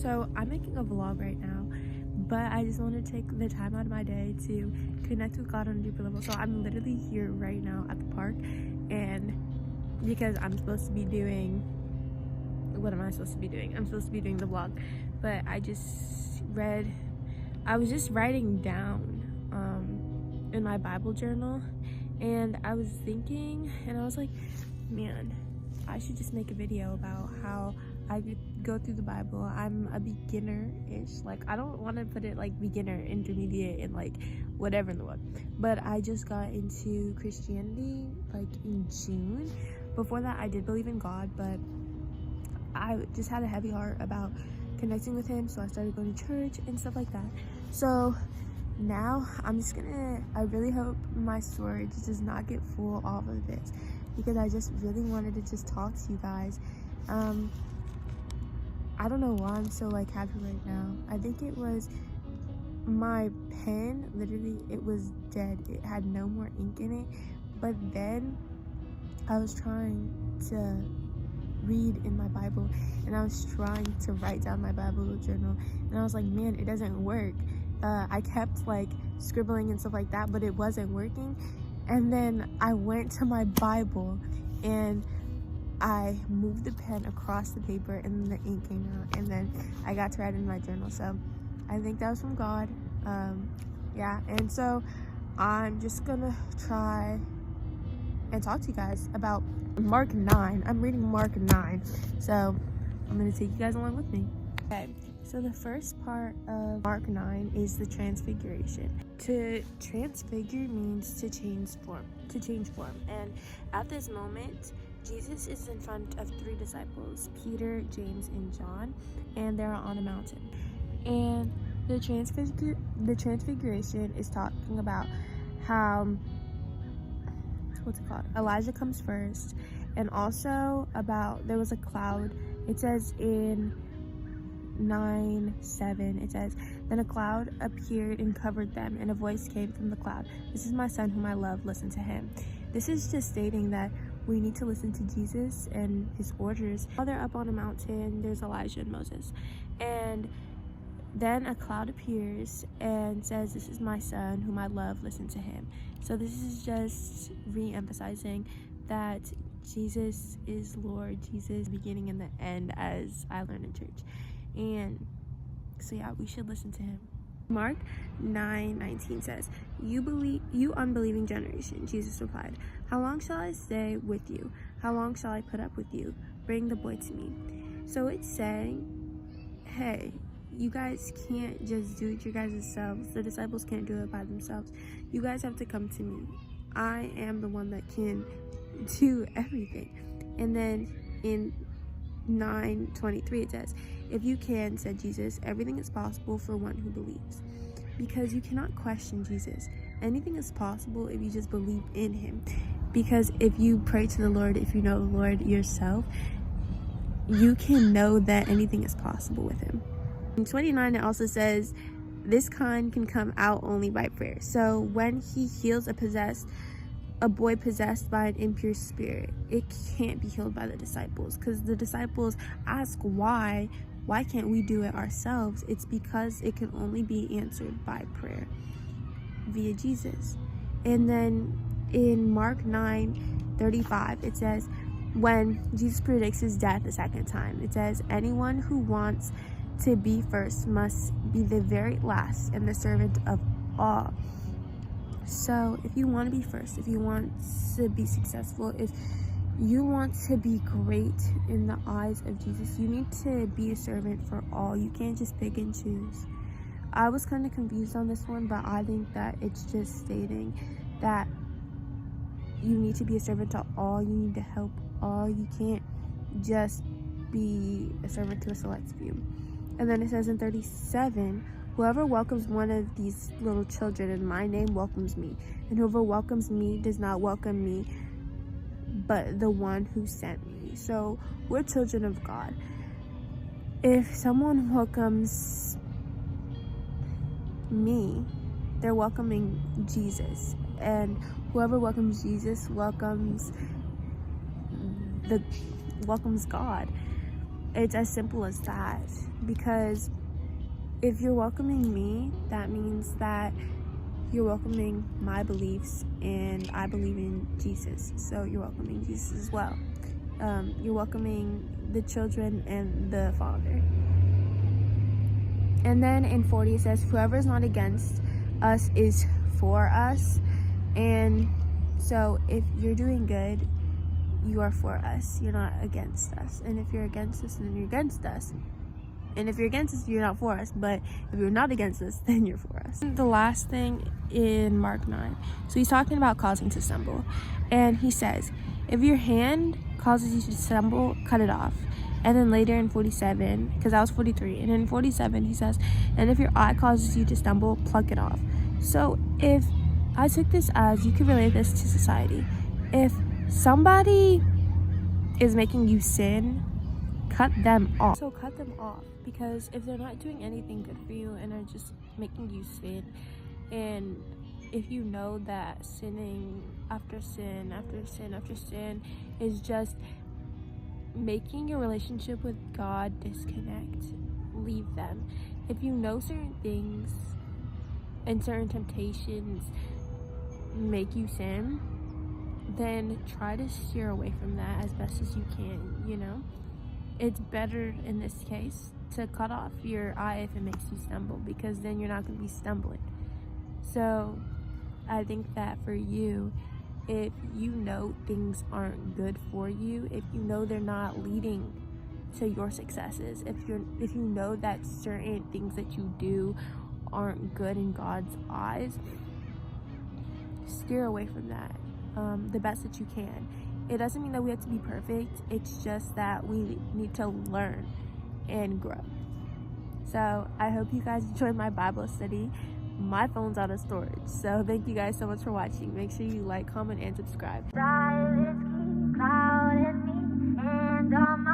So I'm making a vlog right now, but I just want to take the time out of my day to connect with God on a deeper level. So I'm literally here right now at the park, and because I'm supposed to be doing, what am I supposed to be doing? I'm supposed to be doing the vlog, but I was just writing down in my Bible journal, and I was thinking, and I was like, man, I should just make a video about how I go through the Bible. I'm a beginner-ish. Like, I don't want to put it like beginner, intermediate, and like whatever in the world. But I just got into Christianity like in June. Before that, I did believe in God, but I just had a heavy heart about connecting with him, so I started going to church and stuff like that. So now I really hope my storage does not get full off of this, because I just really wanted to just talk to you guys. I don't know why I'm so like happy right now. I think it was my pen, literally it was dead. It had no more ink in it. But then I was trying to read in my Bible, and I was trying to write down my Bible journal, and I was like, man, it doesn't work. I kept like scribbling and stuff like that, but it wasn't working. And then I went to my Bible and I moved the pen across the paper, and then the ink came out, and then I got to write in my journal. So I think that was from God. Yeah, and so I'm just gonna try and talk to you guys about Mark 9. I'm reading Mark 9, so I'm gonna take you guys along with me. Okay, so the first part of Mark 9 is the transfiguration. To transfigure means to change form. And at this moment, Jesus is in front of 3 disciples, Peter, James, and John, and they're on a mountain. And the transfiguration is talking about how, Elijah comes first, and also about there was a cloud. It says in 9:7, it says, then a cloud appeared and covered them, and a voice came from the cloud, "This is my son whom I love, listen to him." This is just stating that we need to listen to Jesus and his orders. While they're up on a mountain, there's Elijah and Moses, and then a cloud appears and says, "This is my son whom I love, listen to him." So this is just re-emphasizing that Jesus is Lord. Jesus, the beginning and the end, as I learned in church. And so yeah, we should listen to him. Mark 9:19 says, you unbelieving generation," Jesus replied, "how long shall I stay with you? How long shall I put up with you? Bring the boy to me." So it's saying, hey, you guys can't just do it your guys' selves. The disciples can't do it by themselves. You guys have to come to me. I am the one that can do everything. And then in 9:23 it says, "If you can," said Jesus, "everything is possible for one who believes." Because you cannot question Jesus. Anything is possible if you just believe in him. Because if you pray to the Lord, if you know the Lord yourself, you can know that anything is possible with him. In 29 it also says, "This kind can come out only by prayer." So when he heals a boy possessed by an impure spirit, it can't be healed by the disciples, because the disciples ask why can't we do it ourselves? It's because it can only be answered by prayer via Jesus. And then in Mark 9:35 it says, when Jesus predicts his death a second time, it says, "Anyone who wants to be first must be the very last and the servant of all." So if you want to be first, if you want to be successful, if you want to be great in the eyes of Jesus, you need to be a servant for all. You can't just pick and choose. I was kind of confused on this one, but I think that it's just stating that you need to be a servant to all. You need to help all. You can't just be a servant to a select few. And then it says in 37, "Whoever welcomes one of these little children in my name welcomes me, and whoever welcomes me does not welcome me, but the one who sent me." So we're children of God. If someone welcomes me, they're welcoming Jesus, and whoever welcomes Jesus welcomes God. It's as simple as that, because if you're welcoming me, that means that you're welcoming my beliefs, and I believe in Jesus, so you're welcoming Jesus as well. You're welcoming the children and the Father. And then in 40 it says, whoever is not against us is for us. And so if you're doing good, you are for us, you're not against us. And if you're against us, then you're against us. And if you're against us, you're not for us. But if you're not against us, then you're for us. The last thing in Mark 9. So he's talking about causing to stumble. And he says, if your hand causes you to stumble, cut it off. And then later in 47, because I was 43, and in 47 he says, and if your eye causes you to stumble, pluck it off. So if I took this as, you could relate this to society. If somebody is making you sin, cut them off. So cut them off, because if they're not doing anything good for you and are just making you sin, and if you know that sinning after sin after sin after sin is just making your relationship with God disconnect, leave them. If you know certain things and certain temptations make you sin, then try to steer away from that as best as you can, you know? It's better in this case to cut off your eye if it makes you stumble, because then you're not going to be stumbling. So I think that for you, if you know things aren't good for you, if you know they're not leading to your successes, if you know that certain things that you do aren't good in God's eyes, steer away from that the best that you can. It doesn't mean that we have to be perfect. It's just that we need to learn and grow. So I hope you guys enjoyed my Bible study. My phone's out of storage, so thank you guys so much for watching. Make sure you like, comment, and subscribe.